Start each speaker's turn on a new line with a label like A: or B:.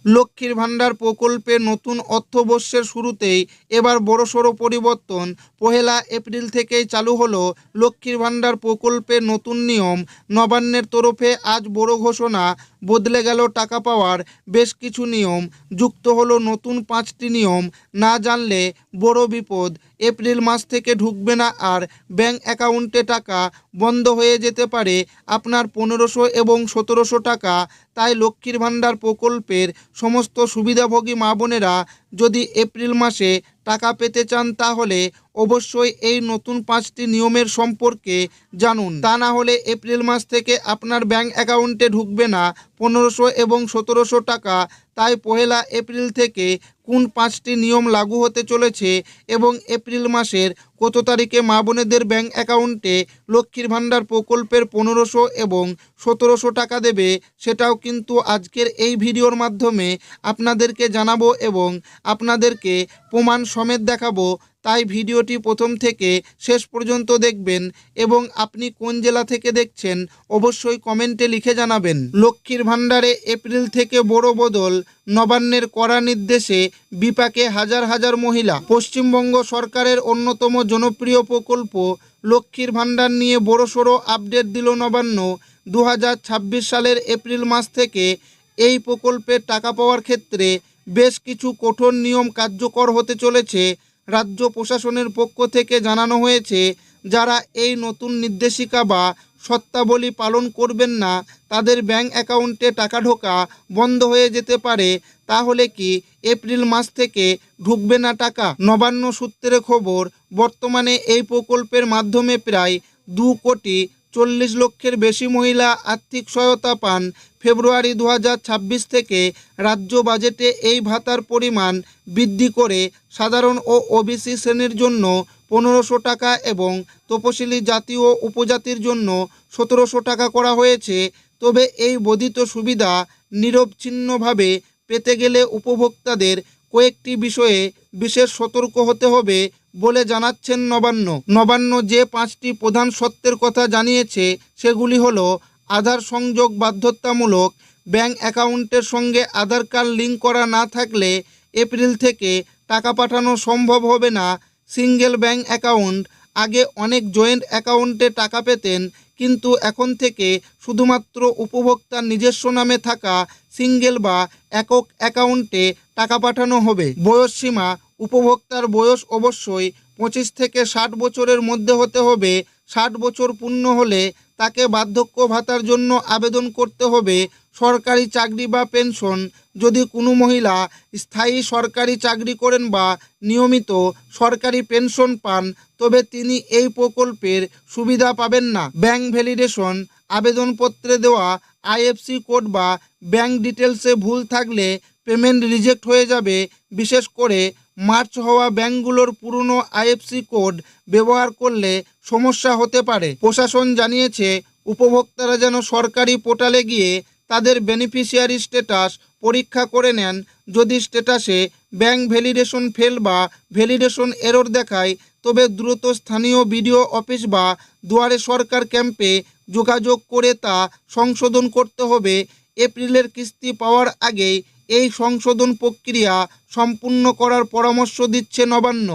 A: লক্ষ্মীর ভাণ্ডার প্রকল্পে নতুন অর্থবর্ষের শুরুতেই এবার বড়সড় পরিবর্তন। 1 এপ্রিল থেকেই চালু হলো লক্ষ্মীর ভাণ্ডার প্রকল্পের নতুন নিয়ম। নবান্নের তরফে আজ বড় ঘোষণা, বদলে গেল টাকা পাওয়ার বেশ কিছু নিয়ম, যুক্ত হলো নতুন 5টি নিয়ম। না জানলে বড় বিপদ। এপ্রিল মাস থেকে ঢুকবে না আর ব্যাঙ্ক অ্যাকাউন্টে টাকা, বন্ধ হয়ে যেতে পারে আপনার 1500 এবং 1700 টাকা। তাই লক্ষ্মীর ভাণ্ডার প্রকল্পের সমস্ত সুবিধাভোগী মা বোনেরা যদি এপ্রিল মাসে টাকা পেতে চান তাহলে অবশ্যই এই নতুন 5টি নিয়মের সম্পর্কে জানুন। তা না হলে এপ্রিল মাস থেকে আপনার ব্যাঙ্ক অ্যাকাউন্টে ঢুকবে না 1500 এবং 1700 টাকা। তাই 1 এপ্রিল থেকে কোন 5টি নিয়ম লাগু হতে চলেছে এবং এপ্রিল মাসের কত তারিখে মা বোনেদের ব্যাঙ্ক অ্যাকাউন্টে লক্ষ্মীর ভাণ্ডার প্রকল্পের 1500 এবং 1700 টাকা দেবে, সেটাও কিন্তু আজকের এই ভিডিওর মাধ্যমে আপনাদেরকে জানাবো এবং আপনাদেরকে প্রমাণ সমেত দেখাবো। তাই ভিডিওটি প্রথম থেকে শেষ পর্যন্ত দেখবেন এবং আপনি কোন জেলা থেকে দেখছেন অবশ্যই কমেন্টে লিখে জানাবেন। লক্ষ্মীর ভাণ্ডারে এপ্রিল থেকে বড় বদল, নবান্নের কড়া নির্দেশে বিপাকে হাজার হাজার মহিলা। পশ্চিমবঙ্গ সরকারের অন্যতম জনপ্রিয় প্রকল্প লক্ষ্মীর ভাণ্ডার নিয়ে বড়সড় আপডেট দিল নবান্ন। 2026 সালের এপ্রিল মাস থেকে এই প্রকল্পের টাকা পাওয়ার ক্ষেত্রে বেশ কিছু কঠোর নিয়ম কার্যকর হতে চলেছে। রাজ্য প্রশাসনের পক্ষ থেকে জানানো হয়েছে, যারা এই নতুন নির্দেশিকা বা শর্তাবলী পালন করবেন না তাদের ব্যাঙ্ক অ্যাকাউন্টে টাকা ঢোকা বন্ধ হয়ে যেতে পারে। তাহলে কি এপ্রিল মাস থেকে ঢুকবে না টাকা? নবান্ন সূত্রে খবর, বর্তমানে এই প্রকল্পের মাধ্যমে প্রায় 2,40,00,000 বেশি মহিলা আর্থিক সহায়তা পান। ফেব্রুয়ারি 2026 থেকে রাজ্য বাজেটে এই ভাতার পরিমাণ বৃদ্ধি করে সাধারণ ও ওবিসি শ্রেণীর জন্য 1500 টাকা এবং তপশিলি জাতি ও উপজাতির জন্য 1700 টাকা করা হয়েছে। তবে এই বর্ধিত সুবিধা নিরবচ্ছিন্নভাবে পেতে গেলে উপভোক্তাদের কয়েকটি বিষয়ে বিশেষ সতর্ক হতে হবে বলে জানাচ্ছেন নবান্ন যে 5টি প্রধান শর্তের কথা জানিয়েছে সেগুলি হলো: আধার সংযোগ বাধ্যতামূলক, ব্যাঙ্ক অ্যাকাউন্টের সঙ্গে আধার কার্ড লিঙ্ক করা না থাকলে এপ্রিল থেকে টাকা পাঠানো সম্ভব হবে না। সিঙ্গেল ব্যাঙ্ক অ্যাকাউন্ট, আগে অনেক জয়েন্ট অ্যাকাউন্টে টাকা পেতেন, কিন্তু এখন থেকে শুধুমাত্র উপভোক্তার নিজস্ব নামে থাকা সিঙ্গেল বা একক অ্যাকাউন্টে টাকা পাঠানো হবে। বয়সসীমা, উপভোক্তার বয়স অবশ্যই 25 থেকে 60 বছরের মধ্যে হতে হবে। 60 বছর পূর্ণ হলে তাকে বার্ধক্য ভাতার জন্য আবেদন করতে হবে। সরকারি চাকরি বা পেনশন, যদি কোনো মহিলা স্থায়ী সরকারি চাকরি করেন বা নিয়মিত সরকারি পেনশন পান তবে তিনি এই প্রকল্পের সুবিধা পাবেন না। ব্যাঙ্ক ভ্যালিডেশন, আবেদনপত্রে দেওয়া আইএফসি কোড বা ব্যাঙ্ক ডিটেলসে ভুল থাকলে পেমেন্ট রিজেক্ট হয়ে যাবে। বিশেষ করে মার্চ হওয়া ব্যাঙ্কগুলোর পুরনো আইএফসি কোড ব্যবহার করলে সমস্যা হতে পারে। প্রশাসন জানিয়েছে, উপভোক্তারা যেন সরকারি পোর্টালে গিয়ে তাদের বেনিফিশিয়ারি স্ট্যাটাস পরীক্ষা করে নেন। যদি স্ট্যাটাসে ব্যাঙ্ক ভ্যালিডেশন ফেল বা ভ্যালিডেশন এরর দেখায় তবে দ্রুত স্থানীয় বিডিও অফিস বা দুয়ারে সরকার ক্যাম্পে যোগাযোগ করে তা সংশোধন করতে হবে। এপ্রিলের কিস্তি পাওয়ার আগেই এই সংশোধন প্রক্রিয়া সম্পূর্ণ করার পরামর্শ দিচ্ছে নবান্ন।